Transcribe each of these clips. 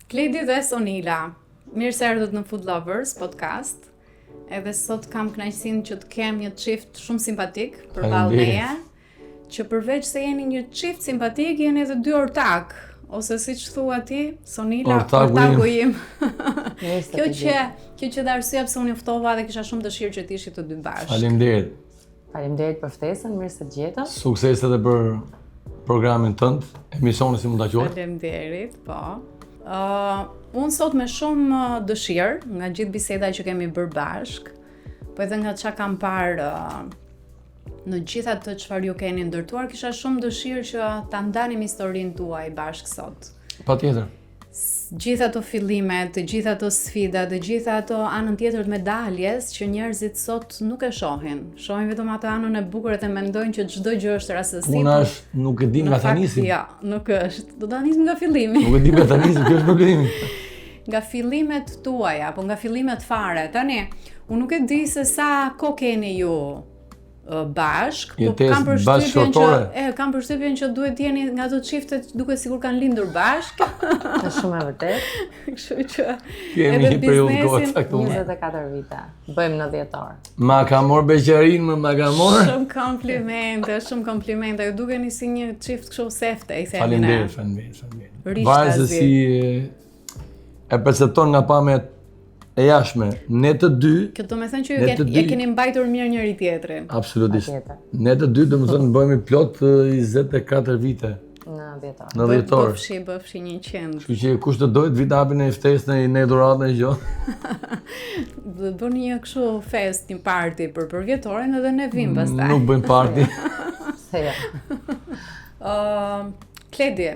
Kledi dhe Sonila, mirë se erdhët në Food Lovers podcast. Edhe sot kam kënaqësinë që të kem një çift shumë simpatik përballë meje, që përveç se jeni një çift simpatik, jeni edhe dy ortak, ose siç thua ti, Sonila, ortaku im. Kjo që dha arsye pse unë ju ftova dhe kisha shumë dëshirë që të ishit të dy bashkë. Faleminderit. Faleminderit për ftesën, mirë se të gjetëm. Sukses edhe për programin tënd, emisioni si mund ta quaj. Faleminderit, po. Unë sot me shumë dëshirë, nga gjithë biseda që kemi bërë bashkë, po edhe nga çka kam parë në gjithë atë çfarë ju keni ndërtuar, kisha shumë dëshirë që ta ndanim historinë tuaj bashkë sot. Patjetër. Gjithë ato fillimet, të gjithë ato sfida, të gjithë ato anën tjetër të medaljes që njerëzit sot nuk e shohin. Shohin vetëm atë anën e bukur dhe mendojnë që çdo gjë është rastësi. Puna është nuk e di nga ta nisim. Jo, nuk është. Do ta nisim nga fillimi. Nuk e di nga ta nisim, kjo është problemi. Nga fillimet tuaja, apo nga fillimet fare. Tani, unë nuk e di se sa kohë keni ju bashk, po kam përshtypjen që duhet të jeni nga ato çiftet duket sikur kanë lindur bashk. Është shumë e vërtetë. Kështu që kemi një periudhë kohë caktuar. 24 vite. Bëjmë në 10 orë. Ma ka marr beqerin, ma ka marr. Shumë komplimente. Ju dukeni si një çift kështu sefte, i themi. Faleminderit. Vajzë si e percepton nga pamjet e jashtme, ne të dy. Kjo do të thënë që ju keni mbajtur mirë njëri tjetrin. Absolutisht. Ne të dy do të thënë bëhemi plot 24 vite. Në 10 orë. Në 10 orë. Bëfshi 100. Kështu që kush të dojë vit hapin në ftesë në dhurat në gjë. Do të bëni një kështu fest, një party për vjetorin edhe ne vim pastaj. Nuk bëjmë party. Se ja. Kledi,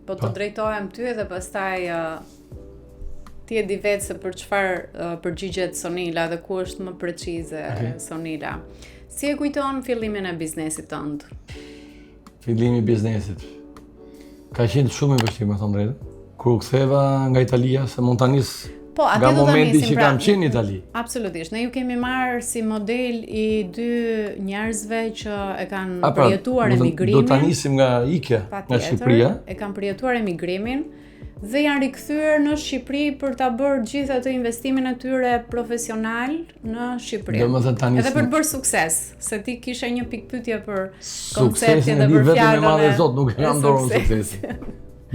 po të drejtohem ty edhe pastaj ti e di vetë se për çfarë përgjigjet Sonila dhe ku është më precize Sonila. Si e kujton fillimin e biznesit tënd? Fillimi i biznesit. Ka qenë shumë i vështirë, me thënë drejtën. Kur u ktheva nga Italia, se mund ta nis nga momenti që kam qenë në Itali. Absolutisht. Ne ju kemi marrë si model i dy njerëzve që e kanë përjetuar emigrimin. Do ta nisim nga ikja nga Shqipëria. E kanë përjetuar emigrimin dhe janë rikthyer në Shqipëri për ta bërë gjithë atë investimin e tyre profesional në Shqipëri. Edhe për të bërë sukses, se ti kishe një pikë pyetje për konceptin dhe për fjalën e Zot, nuk kam dorën suksesin.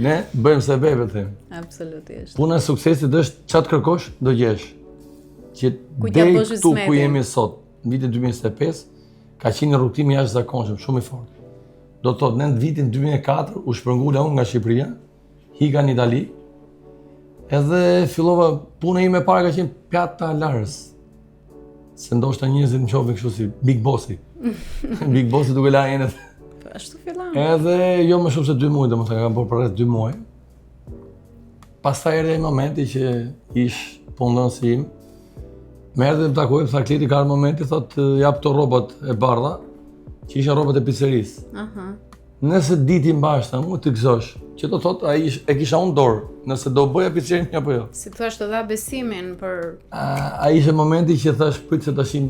Ne bëjmë se bebe them. Absolutisht. Puna e suksesit është çat kërkosh, do gjesh. Që deri këtu ku jemi sot, në vitin 2025, ka qenë një rrugtim i jashtëzakonshëm, shumë i fortë. Do të thotë, në vitin 2004 u shpërngula unë nga Shqipëria, hika në Itali, edhe fillova, puna ime e parë ka qenë pjata larës. Se ndoshta njerëzit më shohin kështu si Big Bossi. Big Bossi duke la enet. Ashtu fillon. Edhe jo më shumë se 2 muaj, domethënë kam bërë për rreth 2 muaj. Pastaj erdhi momenti që ish punonësi im. Më erdhi të takoj, tha Kleti ka momenti, thotë jap këto rrobat e bardha, që ishin rrobat e pizzerisë. Nëse diti mbashta, mu të gëzosh, që do thotë ai e kisha unë dorë, nëse do bëja pizzerin apo jo. Si thua të dha besimin për ai ishte momenti që thash prit se tashin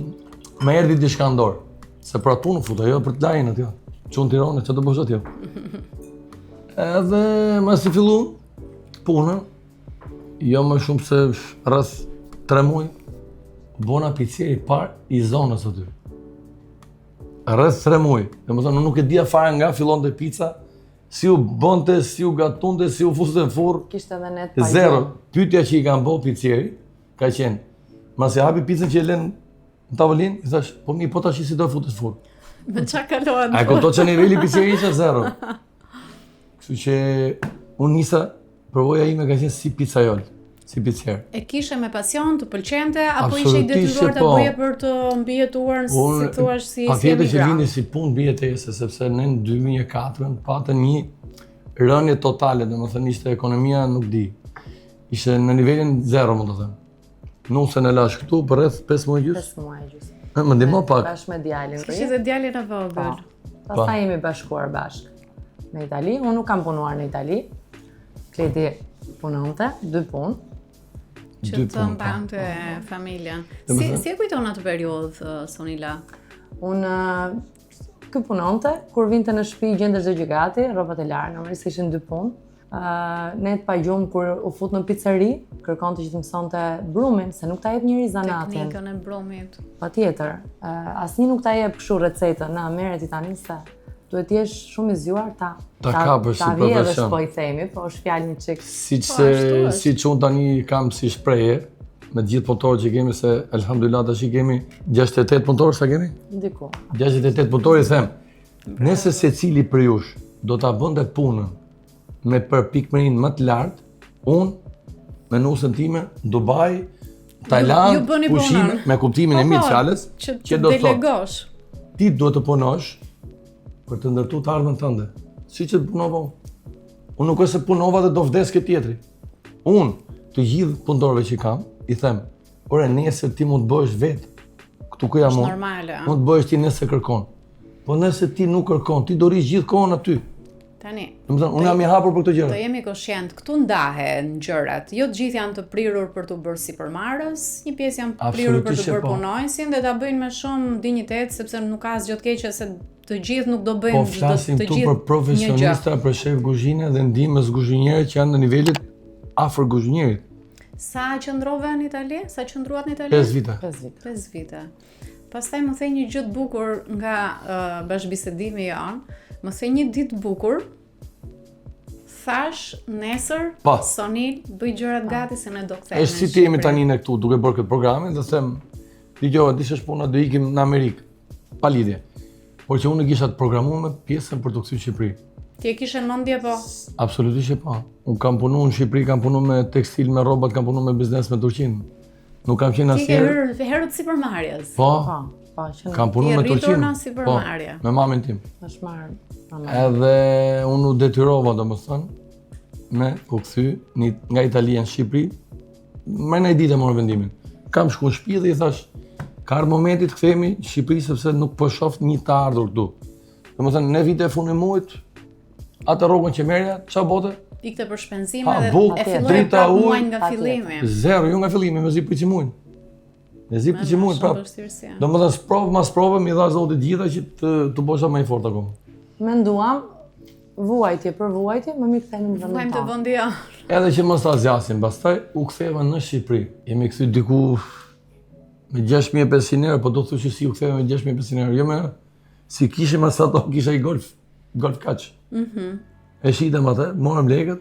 më erdhi diçka në dorë. Se për atë punë futa, jo për të lajën aty. Çon Tiranë, çfarë do bësh aty? Edhe mas i fillu puna, jo më shumë se rreth 3 muaj, bona pizzeri parë i zonës aty. Rreth 3 muaj. Domethënë nuk e dija fare nga fillonte pica, si u bënte, si u gatunte, si u fuste në furrë. Kishte edhe net pa. Zero. Pyetja që i kanë bërë pizzeri ka qenë, masi hapi pizzën që e lën në tavolinë, i thash, po mi po tash si do futesh në furrë. Me çka kalohet? A kupton që niveli i pizzerisë është zero. Kështu që unë nisa provoja ime ka qenë si pizzaiol, si pizzer. E kishe me pasion, të pëlqente apo ishe i detyruar ta bëje për të mbijetuar, si thua, si emigrant? Patjetër që vini si punë mbijetese, sepse ne në 2004 patëm një rënje totale, domethënë ishte ekonomia nuk di. Ishte në nivelin zero, mund të them. Nusën e lash këtu për rreth 5 muaj gjys. 5 muaj gjys. Më ndihmo pak. Bashkë me djalin. Kishte djalin e vogël. Pastaj jemi bashkuar bashkë në Itali. Unë nuk kam punuar në Itali. Kleti punonte, 2 punë. Që të mbante familjen. Si e kujton atë periudhë, Sonila? Unë kë punonte, kur vinte në shtëpi gjendesh çdo gjë gati, rrobat e larë, normalisht ishin 2 punë. Ne të pagjum kur u fut në pizzeri, kërkonte që të mësonte brumin, se nuk ta jep njëri zanatin. Teknikën e brumit. Patjetër. Asnjë nuk ta jep kështu recetën, na merret i tani se duhet të jesh shumë i zgjuar ta kapësh si vjedhësh, profesion. po i themi, po është fjalë një çik. Siç unë tani kam si shprehje me të gjithë punëtorët që kemi, se alhamdulillah tash i kemi 68 punëtorë, sa kemi? Diku. 68 punëtorë, i them. Nëse secili për jush do ta bënte punën me përpikmërinë më të lartë, unë me nusën time Dubai, Tajland, ju bëni pushime punën. me kuptimin e mirë të fjalës, që do të thotë delegosh. ti duhet të punosh për të ndërtuar të ardhmen tënde. Siç e punova unë. Unë nuk është se punova dhe do vdes këtë tjetri. Unë të gjithë punëtorëve që kam, i them, ore nesër ti mund të bëhesh vetë. Këtu ku jam unë. Normale. Mund të bëhesh ti nëse kërkon. Po nëse ti nuk kërkon, ti do rish gjithkohon aty. Tani. Domethënë, unë jam i hapur për këto gjëra. Të jemi koshient, këtu ndahen gjërat. Jo të gjithë janë të prirur për të bërë sipërmarrës, një pjesë janë prirur për të Absolutisht bërë po. punonjësin dhe ta bëjnë me shumë dinjitet, sepse nuk ka asgjë të keqe se të gjithë nuk do bëjnë Po flasim të këtu gjithë për profesionistë, për shef kuzhine dhe ndihmës kuzhinierë që janë në nivelit afër kuzhinierit. Sa qëndrove në Itali? Sa qëndruat në Itali? 5 vite. 5 vite. 5 vite. Pastaj më thej një gjë të bukur nga bashkëbisedimi jonë. Më thej një ditë bukur. Thash nesër Pa. Sonil bëj gjërat gati se ne do kthehemi. Është si të jemi tani ne këtu duke bërë këtë programin dhe them, dëgjoj, dishesh puna do ikim në Amerikë. Pa lidhje. Por që unë kisha të programuar me pjesën për të kthyer në Shqipëri. Ti e kishe në mendje po? Absolutisht që po. Unë kam punuar në Shqipëri, kam punuar me tekstil, me rrobat, kam punuar me biznes me Turqinë. Nuk kam qenë Ti ke asnjëherë. herët sipërmarrjes. Po, Po, që kam punuar me Ti rritur Turqinë. në sipërmarrje. Me mamin tim. është marrë. Edhe unë u detyrova domethënë me u kthy nga Italia në Shqipëri. Më në ditë morë vendimin. Kam shku në shtëpi dhe i thash, ka ardhur momenti të kthehemi në Shqipëri sepse nuk po shoh një të ardhur këtu. Domethënë në vite e fundit muajit, atë rrogën që merja, çfarë bote? Ikte për shpenzime Ha, dhe buk, e filloi drita, prapë ujë, muajin nga patjetër. fillimi. Zero, jo nga fillimi, me zi për qimuin. Me zi për qimuin, prapë. Domethënë sprov mas prove mi dha Zoti gjitha që të bosha më i fortë akoma. Menduam vuajtje për vuajtje, më mi kthehemi në vendin Vajmë të tonë. vendi ja. Edhe që mos ta zgjasim, pastaj u ktheva në Shqipëri. Jemi kthy diku me 6500 euro, po do të thosh si u ktheva me 6500 euro, jo me si kishim as ato, kisha i golf kaç. E shitem atë, morëm lekët.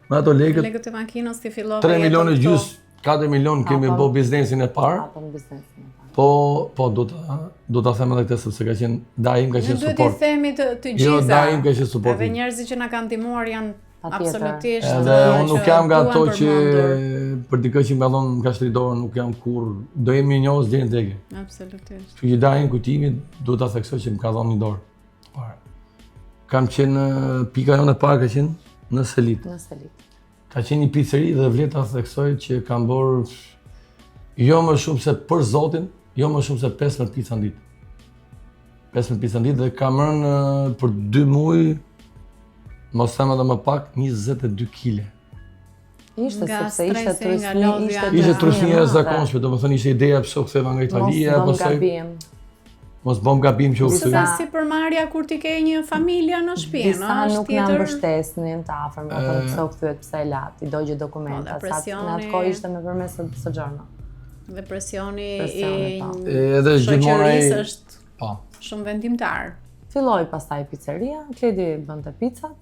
Me ato lekët Legët e makinës ti fillove 3 milionë jetën gjys, këtu. 4 milionë kemi Apo. bë biznesin e parë. Apo në biznesin. Po do ta them edhe këtë sepse ka qenë daim ka Ne qenë duhet i suport. themi të Jo, gjitha. daim ka qenë suport. Edhe njerëzit që na kanë ndihmuar janë Patjetër. absolutisht. Edhe unë nuk jam nga ato duan që përmendur. për dikë që më dhon nga shtridorë nuk jam kur do jemi njohës deri në teke. Absolutisht. Kështu që daim kujtimi duhet ta theksoj që më ka dhënë një dorë. Parë. Kam qenë pika jonë e parë ka qenë në Selit. Në Selit. Ka qenë një pizzeri dhe vlet ta theksoj që kam bërë jo më shumë se për Zotin, jo më shumë se 15 pica në ditë. 15 pica në ditë dhe kam rënë për 2 muaj, mos them edhe më pak, 22 kg. Ishte Nga sepse ishte stresi, nga trysni, lodhja. Ishte Ja. trysni e zakonshme, domethënë ishte ideja pse u ktheva nga Italia, Mos pastaj gabim. mos bëm gabim që u Se kthy. dhe sipërmarrja kur ti ke një familje në shtëpi, Disa no? nuk na mbështesnin të afërm, apo pse u kthyet, pse e lat, i dogje dokumenta, Po, dhe sa presioni- në atë kohë ishte me përmes së xhorna. Dhe presioni Presioni, po. Edhe gjithmonë ai shoqërisë është po. shumë vendimtar. Filloi pastaj pizzeria, Kledi bënte picat,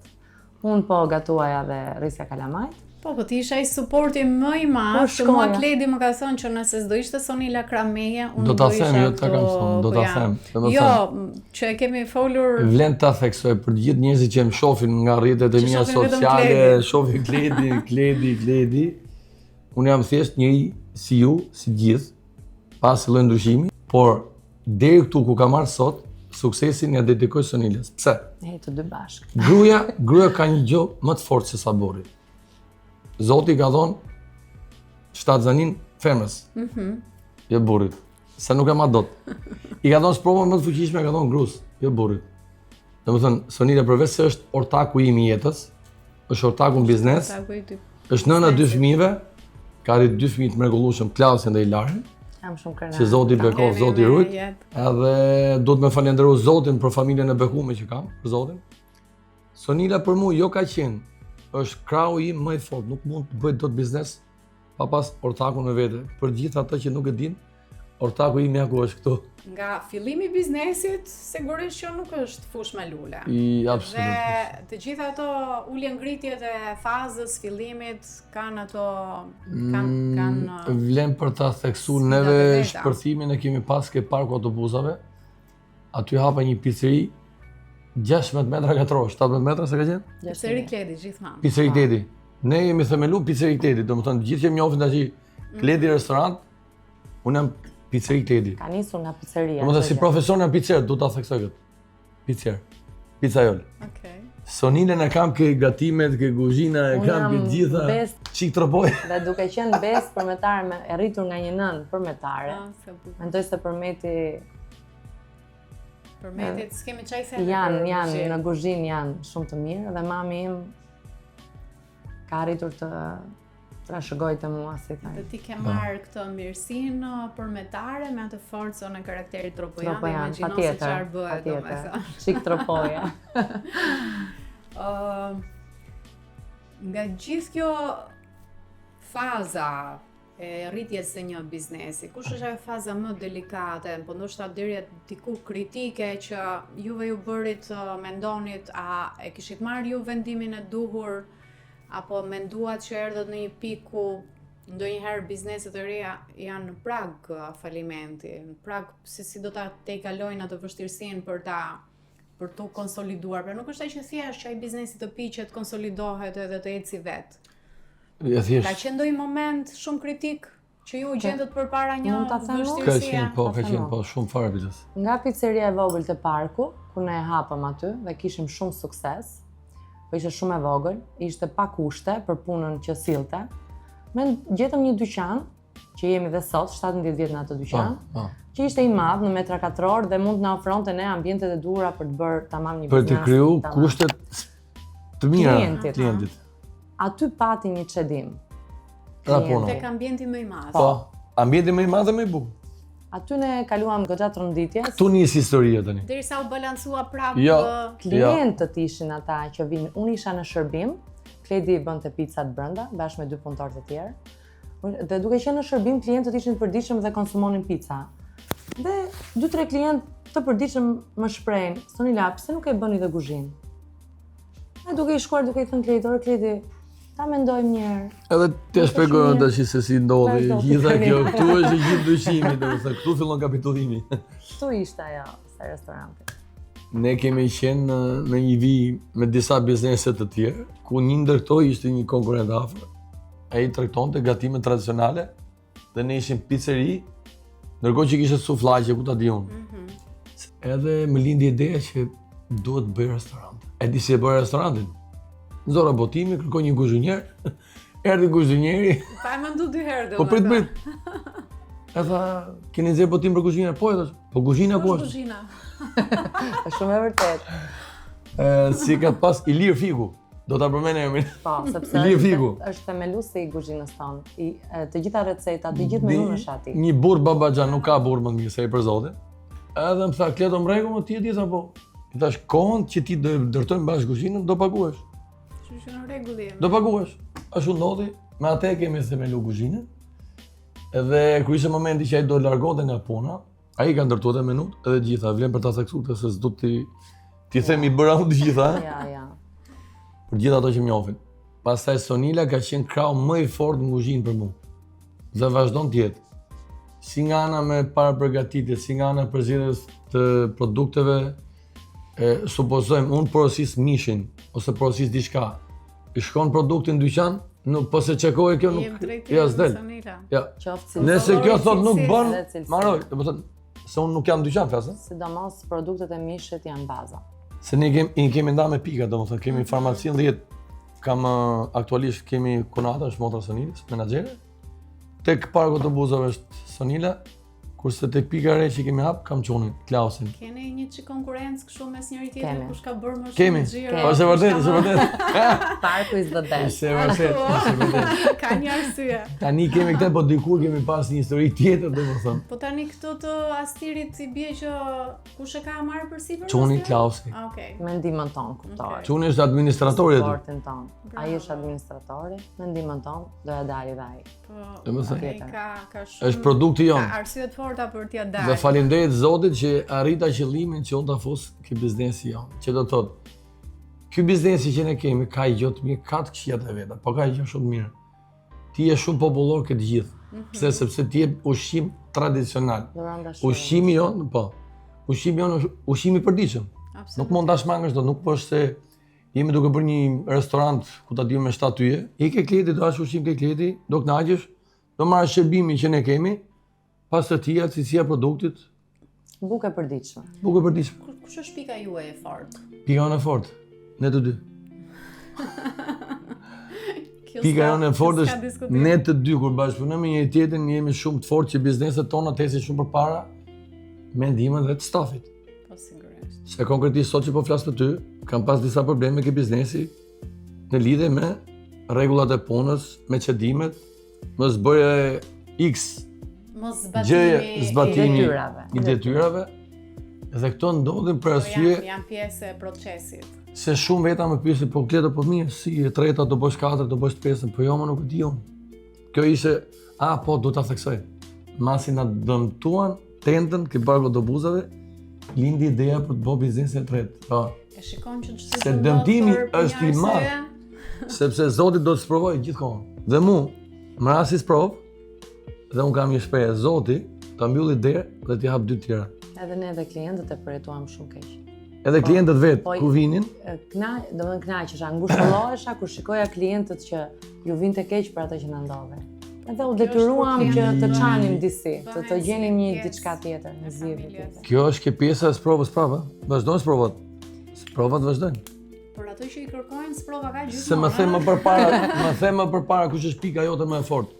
unë po gatuaja dhe rrisja kalamajt. Po ti isha i suporti më i madh, Po, se mua shkoja. Kledi më ka thënë që nëse s'do ishte Sonila Krameja, unë Do ta isha them, jo ta kam këtu, thonë, do ku ta jam. them. Domethënë, Jo, që e kemi folur vlen ta theksoj për të gjithë njerëzit që më shohin nga rrjetet e Që mia shohin vetëm sociale, Kledin. shohin Kledi. Unë jam thjesht njëri si ju, si gjithë, pas lloj ndryshimi, por deri këtu ku kam marrë sot, suksesin ja dedikoj Sonilës. Pse? Ne të dy bashkë. Gruaja ka një gjë më të fortë se sa burri. Zoti ka dhënë shtatzanin femrës. Jo burrit. Sa nuk e ma dot. I ka dhënë sprovën më të fuqishme, ka dhënë gruas, jo burrit. Domethënë, Sonila përveç se është ortaku im i jetës, është ortaku në biznes, është nëna 2 fëmijëve, ka rrit 2 fëmijë të mrekullueshëm, Klausin dhe Ilarin, Jam shumë krenar. që Zoti bekov, Zoti rujt. Edhe duhet me falenderoj Zotin për familjen e bekuar që kam, për Zotin. Sonila për mua jo ka qenë është krau im më i fortë, nuk mund të bëj dot biznes pa pas ortakun me vete. Për gjithë ata që nuk e din, ortaku im ja ku është këtu. Nga fillimi i biznesit, sigurisht që nuk është fush me lule. Absolutisht. Dhe të gjitha ato ulje ngritjet e fazës fillimit kanë ato kanë vlen për ta theksu neve shpërthimin e kemi pas ke parku autobusave. Aty hapa një pizzeri 16 metra katror, 17 metra se ka qenë? Pizzeri Kledi gjithmonë. Pizzeri Kledi. Ne jemi themelu Pizzeri Kledi, domethënë gjithë që më njohin tash Kledi restorant, unë jam Pizzeri Kledi. Ka nisur nga pizzeria. Domethënë si profesor në pizzer, du ta theksoj këtë. Pizzer. Pizzaiol. Okej. Sonilën e kam ke gatimet, ke kuzhina, e kam ke gjitha. Çik tropoj. Dhe duke qenë bes përmetare e rritur nga një nën përmetare. Mendoj se Përmetit s'kemi çaj se janë në kuzhinë janë shumë të mirë dhe mami im ka arritur të trashëgoj të mua si thaj. Dhe ti ke marrë këtë mirësinë përmetare me atë forcën e karakterit tropojan dhe imagjino se çfarë bëhet domethënë. Çik tropoja. Nga gjithë kjo faza e rritjes së një biznesi, kush është ajo faza më delikate, po ndoshta deri diku kritike që juve ju bërit mendonit a e kishit marrë ju vendimin e duhur apo menduat që erdhët në një pikë ku ndonjëherë bizneset e reja janë në prag falimenti, në prag se si do ta kalojnë atë vështirësinë për tu konsoliduar. Pra nuk është ai që thjesht që ai biznesi të piqet, konsolidohet edhe të eci vet. Ka qenë ndonjë moment shumë kritik që ju gjendët përpara një vështirësie? Ka qenë po, shumë fare biznes. Nga pizzeria e vogël të parku, ku ne e hapëm aty dhe kishim shumë sukses, po ishte shumë e vogël, ishte pa kushte për punën që sillte. Gjetëm një dyqan, që jemi dhe sot, 17 vjet në atë dyqan, që ishte i madh në metra katror dhe mund na ofronte ne ambientet e duhura për të bërë tamam një biznes. Për të kriju kushtet të mira klientit. Aty pati një çedim. Tek ambienti më i madh. Po, ambienti më i madh dhe më i bukur. Aty ne kaluam goxha tronditjes. Këtu nis historia tani. Derisa u balancua prapë. Klientët ishin ata që vinë. Unë isha në shërbim, Kledi bënte picat brenda bashkë me 2 punëtorë të tjerë. Dhe duke qenë në shërbim, klientët ishin të përditshëm dhe konsumonin pica. Dhe 2-3 klientë të përditshëm më shprehin, "Sonila, pse nuk e bëni dhe kuzhinë?" Ne duke i shkuar duke i thënë Kledi, ta mendojmë një herë. Edhe t'ja shpjegoj tash se si ndodhi gjitha kjo. Këtu është gjithë dyqimi, domethënë këtu fillon kapitullimi. Këtu ishte ajo se restoranti. Ne kemi qenë në një vijë me disa biznese të tjerë, ku një ndër këto ishte një konkurrent afër. Ai tregtonte gatime tradicionale dhe ne ishim pizzeri, ndërkohë që kishte sufllaqe, ku ta di unë. Edhe më lindi ideja që duhet të bëj restorant. E di si e bëj restorantin. Nxora botimi, kërkoj një kuzhinier. Erdhi kuzhinieri. Pa e mendu 2 herë. Po prit. E tha, keni nxjerr botim për kuzhinier? Po, e thash. Po kuzhina ku është? Kuzhina. Është shumë e vërtet. Si ka pas Ilir Fiku. Do ta përmend emrin. Po, sepse është themeluesi i kuzhinës tonë. Të gjitha recetat, të gjithë menun është aty. Një burr babaxhan nuk ka burr më të mirë se ai për zotin. Edhe më tha, "Kleto mreku, ti e di apo?" I thash, "Kohën që ti do ndërtojmë bashkë kuzhinën, do paguash." Që në rregull jemi. Do paguash. Ashtu ndodhi, me atë kemi themelu kuzhinën. Edhe kur ishte momenti që ai do largonte nga puna, ai ka ndërtuar edhe menut, edhe gjitha, vlen për ta theksuar se s'do ti themi bëra unë të gjitha, Ja. Për gjithë ato që më njohin. Pastaj Sonila ka qenë krau më i fortë në kuzhinë për mua. Dhe vazhdon të jetë. Si nga ana me para përgatitje, si nga ana përzgjedhjes të produkteve, supozojmë unë porosis mishin ose porosis diçka. I shkon produkti në dyqan, nuk po se çekoj kjo nuk s'del. Ja. Nëse kjo thot nuk bën, marroj, domethënë se unë nuk jam në dyqan flasë. Sidomos produktet e mishit janë baza. Se ne kemi nda me pika, domethënë kemi farmacinë 10. Kam aktualisht kemi Konata, është motra Sonilës, menaxhere. Tek parku të buzave është Sonila, Kurse tek pika re që kemi hap, kam qonin, Klausin. Keni një çik konkurrencë kështu mes njëri tjetrit Kemi. kush ka bërë më shumë Kemi. xhiro? Po është e vërtetë, është e vërtetë. Parku is the best. Është e vërtetë, është e vërtetë. Ka një arsye. Tani kemi këtë, po dikur kemi pas një histori tjetër, domethënë. Po tani këto të Astirit i bie që kush e ka marrë përsipër? Çuni Astiri? Klausi. Okej. Me ndihmën tonë, kuptoj. Çuni është administratori aty. Sportin tonë. Ai është administratori, me ndihmën tonë do ja dali dhe ai. Po. Domethënë, ai ka shumë. është produkti jon. Ka arsye të forta për t'ia Dhe dalë. falenderit Zotit që arrita qëllimin që unë ta fus ky biznesi jon. Që do të thotë, ky biznesi që ne kemi ka gjë të mirë, ka të këqija të veta, po ka gjë shumë mirë. Ti je shumë popullor këtë gjithë. Pse? Sepse ti je ushqim tradicional. Ushqimi jon, po. Ushqimi jon është ushqim i përditshëm. Nuk mund ta shmangësh dot, nuk po është se jemi duke bërë një restorant ku ta dimë me 7 yje. I ke klienti, do hash ushqim ke klienti, do kënaqesh, do marrësh shërbimin që ne kemi, pas të tija, cilësia e produktit, Bukë e përditshme. bukë e përditshme. Kush është pika juaj e fortë? Pika jonë e fortë, ne të dy. Kjo Pika s'ka- jonë e fortë s'ka është diskutim. ne të dy kur bashkëpunojmë me njëri tjetrin, jemi shumë të fortë që bizneset tona të ecin shumë përpara me ndihmën dhe të stafit. Po sigurisht. Se konkretisht sot që po flas me ty, kam pas disa probleme me këtë biznesi në lidhje me rregullat e punës, me çedimet, mos bëje X Mos gjëje zbatimi detyrave. i detyrave. Dhe këto ndodhin për Po arsye janë pjesë e procesit. se shumë veta më pyesin, po kleto po mirë, si e treta do bësh 4, do bësh 5, po jo më nuk e di unë. Kjo ishte, po do ta theksoj. Masi na dëmtuan tendën ke barku do buzave, lindi ideja për të bërë biznesin e tretë. Po, E shikon që ç'është Se dëmtimi është i madh. Sepse Zoti do të sprovojë gjithkohon. Dhe mu, më rasti sprov, dhe unë kam një shprehje, Zoti ta mbylli derë dhe t'i hap dy tjera. Edhe ne dhe klientët e përjetuam shumë keq. Edhe klientët vetë Po, ku vinin, Domethënë kënaqesha, ngushëllohesha kur shikoja klientët që ju vinte keq për atë që na ndodhi. Edhe u detyruam është për që të klientët. çanim disi, të Bëhen gjenim si një pjesë diçka tjetër, e një zgjidhje familjes. tjetër. kjo është ke pjesa e sprovës prapa. Vazhdojnë sprovat. Sprovat vazhdojnë. Por ato që i kërkojnë sprova ka gjithmonë. Se më them më përpara kush është pika jote më e fortë.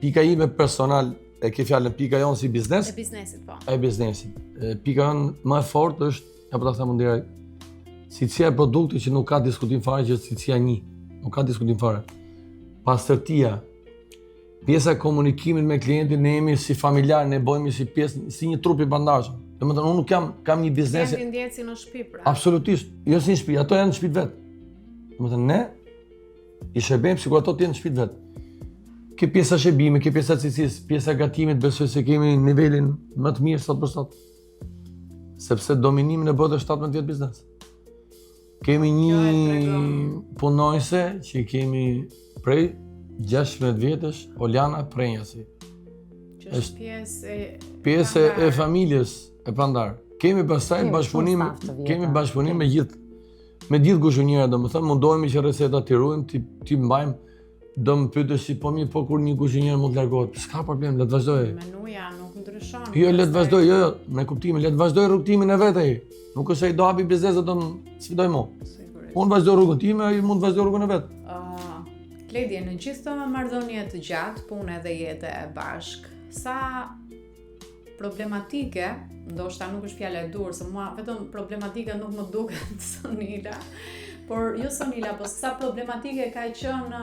Pika ime personal, e ke fjalën pika jonë si biznes, E biznesit po. e biznesit. Pika jonë më e fortë është, ja po ta them direkt, cilësia e produktit që nuk ka diskutim fare, që është cilësia 1. Nuk ka diskutim fare. Pastërtia, pjesa e komunikimit me klientin, ne jemi si familjar, ne bëhemi si pjesë, si një trup i bandazhëm. Domethënë unë nuk kam një biznes. Klient ndjehet si në shtëpi pra. Absolutisht, jo si në shtëpi, ato janë në shtëpitë vet. Domethënë ne i shërbejmë sikur ato të jenë në shtëpitë vet. Ke pjesa shërbimi, ke pjesa cilësisë, pjesa gatimit, besoj se kemi nivelin më të mirë sot për sot. Sepse dominimin e botës 17 vjet biznes. Kemi një punojse që kemi prej 16 vjetësh, Oliana Prenjasi. Që është Pjesë e familjes e Prandar. Kemi pastaj Kemi bashkëpunim, shumë staf të vjetra. kemi bashkëpunim me gjithë guzhiniera, domethënë mundohemi që receta t'i ruajmë, ti mbajmë. Do më pyetesh si po mirë, po kur një kuzhinier mund të largohet, s'ka problem, le të vazhdoj. Menuja nuk ndryshon. Jo, le të vazhdoj, jo, me kuptimin, le të vazhdoj rrugtimin e vet ai. Nuk është se ai do hapi biznes dhe do më sfidoj mua. Sigurisht. Unë vazhdoj rrugën time, ai mund të vazhdoj rrugën e vet. Kledi, në gjithë të marrëdhënie të gjatë, punë dhe jete e bashk, sa problematike, ndoshta nuk është fjala e dur, se mua vetëm problematike nuk më duket Sonila, por jo Sonila, po sa problematike ka qenë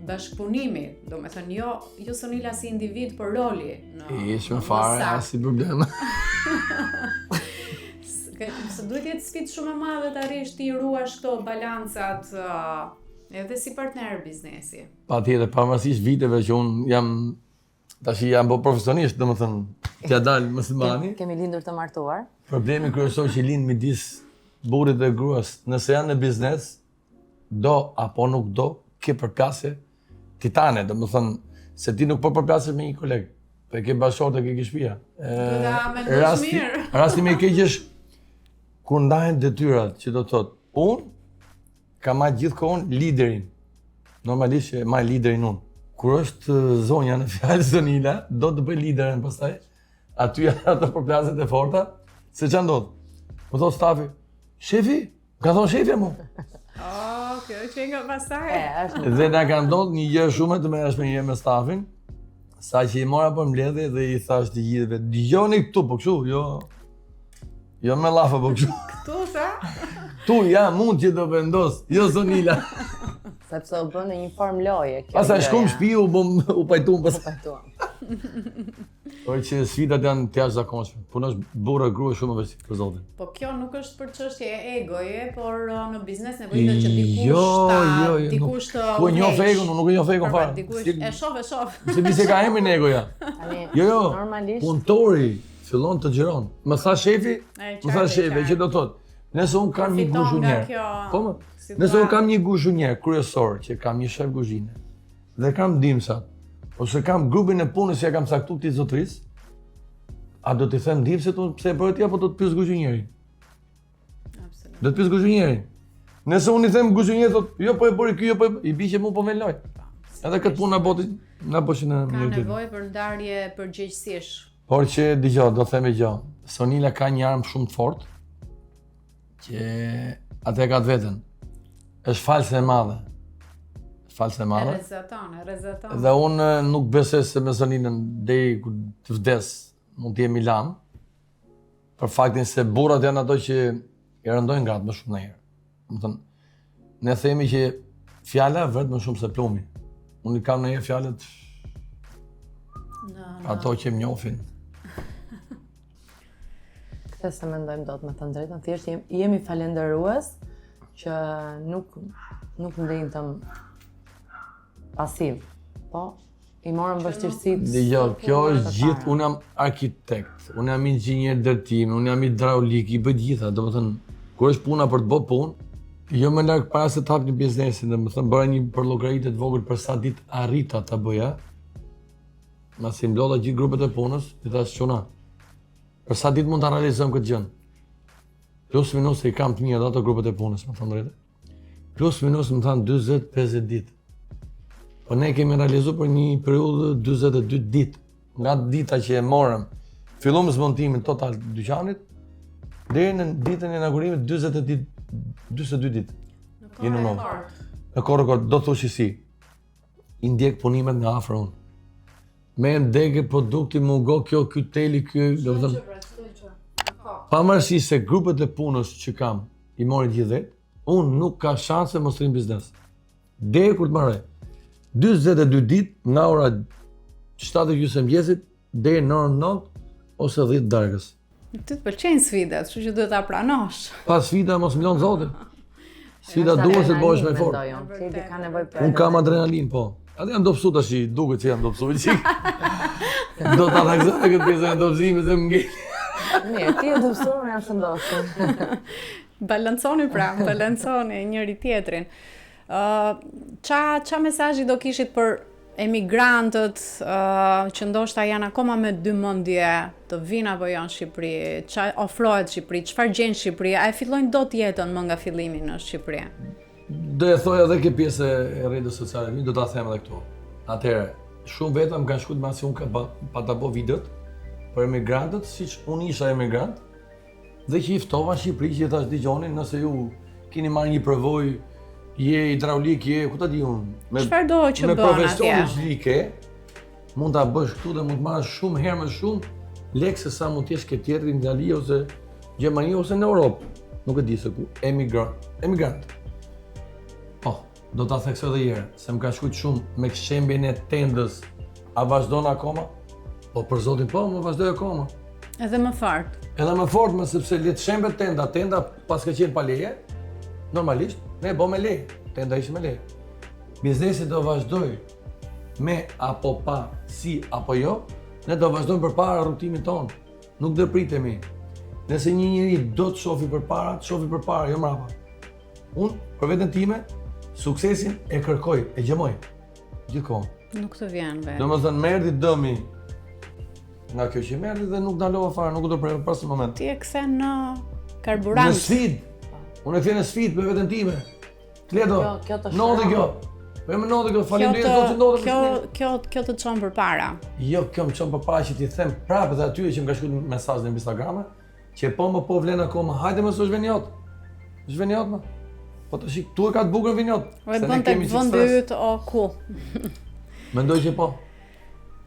bashkëpunimi, do me thënë jo Sonila si individ, por roli në Ishme fare, asi problem. Se duhet jetë sfidë shumë e madhe të arrish ti ruash këto balancat edhe si partner biznesi. Patjetër, pavarësisht viteve që unë jam bo profesionist, domethënë, t'ja dalë muslimani. Kemi lindur të martuar. Problemi kryesor që lind midis burrit dhe gruas, nëse janë në biznes, do apo nuk do, ke përplasje titane, domethënë, se ti nuk po përplasesh me një koleg, po e ke bashkëshortë, e ke shtëpia. Rasti më i keq është kur ndahen detyrat, që do të thotë, unë kam marrë gjithkohon liderin. Normalisht e marr liderin unë. Kur është zonja në fjalë Sonila, do të bëj liderin pastaj. Aty janë ato përplasjet e forta, se ç'a ndodh? Më thot stafi, shefi, ka thonë shefja mu. Kjo që nga pastaj. Dhe na ka ndodhur një gjë shumë të mërshme me stafin, Sa që i mora për mbledhje dhe i thash të gjithëve, dëgjoni këtu, po kështu, jo me lafa, po kështu. Këtu, sa? Tu, ja, mund që do vendos, jo zonila. Sepse u bën në një formë loje. Pastaj shkum shtëpi u pajtuam pas. Por që sfidat janë të jashtëzakonshme. Punosh burrë grua shumë vështirë për zotin. Po kjo nuk është për çështje egoje, por në biznes nevojitet që dikush të ku e njoh egon, nuk e njoh egon fare. Dikush e shoh. Se se ka emrin ego ja. Jo, normalisht punëtori fillon të xhiron. Më tha shefi, që do thotë, nëse un kam një guzhunier. Po më. Nëse un kam një guzhunier kryesor që kam një shef kuzhine dhe kam ndihmësat, ose kam grupin e punës që ja kam caktuar ti zotëris, a do t'i them ndihmësit unë pse e bëre ti apo do të pyes guzhunierin? Absolutisht. Do të pyes guzhunierin. Nëse unë i them guzhunier thotë, jo po e bëri ky, jo po i bi që mu po me loj. Edhe këtë punë na boshin në mirë. Ka nevojë për ndarje përgjegjësish. Por që dëgjoj, do të them gjë. Sonila ka një armë shumë të fortë që atë ka vetën. Është false e madhe. False e madhe. Rrezaton. Dhe unë nuk besoj se me Soninën deri ku të vdes mund të jemi lan. Për faktin se burrat janë ato që i rëndojnë gratë më shumë herë. Domethënë, ne themi që fjala vret më shumë se plumi. Unë kam ndonjëherë fjalët ato që më njohin. Këtë se mendojmë dot me të drejtën, thjesht jemi falendërues që nuk ndejtëm pasiv, po i morëm vështirësitë. Dgjoj, kjo është gjithë, unë jam arkitekt, unë jam inxhinier ndërtimi, unë jam hidraulik, i bëj gjitha, domethënë kur është puna për të bërë punë, jo më larg para se të hap një biznesin, domethënë bëra një përllogaritë të vogël për sa ditë arrita ta bëja. Masi mblodha gjithë grupet e punës, i thash çuna. Për sa ditë mund ta realizojmë këtë gjë? Plus minus i kam të mirë ato grupet e punës, më thënë drejtë. Plus minus më thanë 40-50 ditë. Po ne kemi realizuar për një periudhë 42 ditë. Nga dita që e morëm, filluam zmontimin total të dyqanit, deri në ditën e inaugurimit 42 ditë. Në kohë rekord, do thoshi si. I ndjek punimet nga afër unë. Me ndege produkti mungo kjo, ky teli, ky, do të thënë. Pavarësisht se grupet e punës që kam i morin gjithë, unë nuk ka shanse mos rrim biznes. Deri kur të marrë 42 ditë nga ora 7:30 mëngjesit deri në orën 9 ose 10 darkës. Ty të pëlqejnë sfidat, kështu që duhet ta pranosh. Pa sfida mos milon zoti. Sfida duhet të bëhesh më fort. Ti ka nevojë për. Unë kam adrenalin, po. Atë jam dobësu tash, duket se jam dobësu çik. Do ta taksoj këtë pjesë e dobëzimit se më ngel. Mirë, ti e dobësuar, unë jam shëndoshur. Balanconi njëri tjetrin. Qa mesazhi do kishit për emigrantët që ndoshta janë akoma me dy mendje të vinë apo jo në Shqipëri? Qa ofrohet Shqipëri? Çfarë gjen Shqipëria? A e fillojnë dot jetën më nga fillimi në Shqipëri? Do e thoj edhe këtë pjesë e rrjeteve sociale, do ta them edhe këtu. Atëherë, shumë vetëm kanë shkuar masi unë pa ta bë videot për emigrantët, siç unë isha emigrant, dhe që i ftova në Shqipëri që thash dëgjoni, nëse ju keni marrë një përvojë, je hidraulik, je, ku ta di unë, çfarë do që bën atje? Me profesionin që i ke, mund ta bësh këtu dhe mund të marrësh shumë herë më shumë lekë se sa mund të jesh ke tjetër në Itali ose Gjermani ose në Europë. Nuk e di se ku, emigrant. Po, do ta theksoj edhe një herë, se më ka shkujt shumë me shembjen e tendës. A vazhdon akoma? Po për zotin po, më vazhdoj akoma. Edhe më fort. Edhe më fort, më sepse le të shembet tenda pas ka qenë pa leje, normalisht, ne bo me leje, tenda ishte me leje. Biznesi do vazhdoj me apo pa, si apo jo, ne do vazhdojmë përpara rrugtimit tonë, nuk do pritemi. Nëse një njeri do të shofi përpara, jo mrapa. Unë, për veten time, suksesin e kërkoj, e gjemoj, gjithkohon. Nuk të vjen vetë. Domethënë më erdhi dëmi nga kjo që më erdhi dhe nuk dalova fare, nuk u do prej pas moment. Ti e kthe në karburant. Në sfidë. Unë e kthe në sfidë me veten time. Kledo. Kjo të ndodhi kjo. Po më ndodhi kjo, faleminderit zot që ndodhi. Kjo të çon përpara. Jo, kjo më çon përpara që ti them prapë dhe aty që më ka shkuar mesazh në Instagram, që po vlen akoma, hajde mos u zhveniot. Zhveniot më. Po tash tu e ka të bukur viniot. O e bën tek vendi yt o ku? Mendoj që po.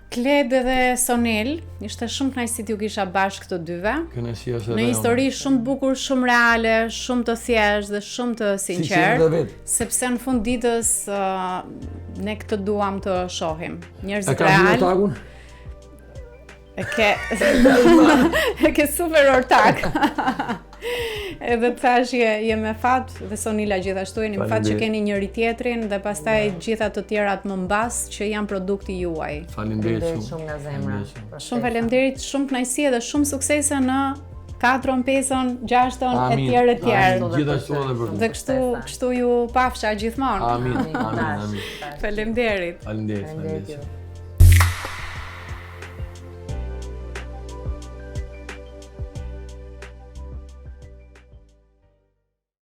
Kled dhe Sonil, ishte shumë kënaqësi t'ju kisha bashkë të dyve. Kënaqësia është Në histori shumë të bukur, shumë reale, shumë të thjeshtë dhe shumë të sinqert dhe vet. Sepse në fund ditës ne këtë duam të shohim. Njerëzit real. E takun? E ke super ortak. Edhe thash je me fat dhe Sonila gjithashtu jeni me fat që keni njëri tjetrin dhe pastaj gjitha të tjerat më mbas që janë produkti juaj. Faleminderit shumë nga zemra. Shumë faleminderit, shumë kënaqësi dhe shumë suksese në 4-ën, 5-ën, 6-ën e tjerë. Gjithashtu edhe për. Dhe kështu ju pafsha gjithmonë. Amin. Faleminderit. Faleminderit.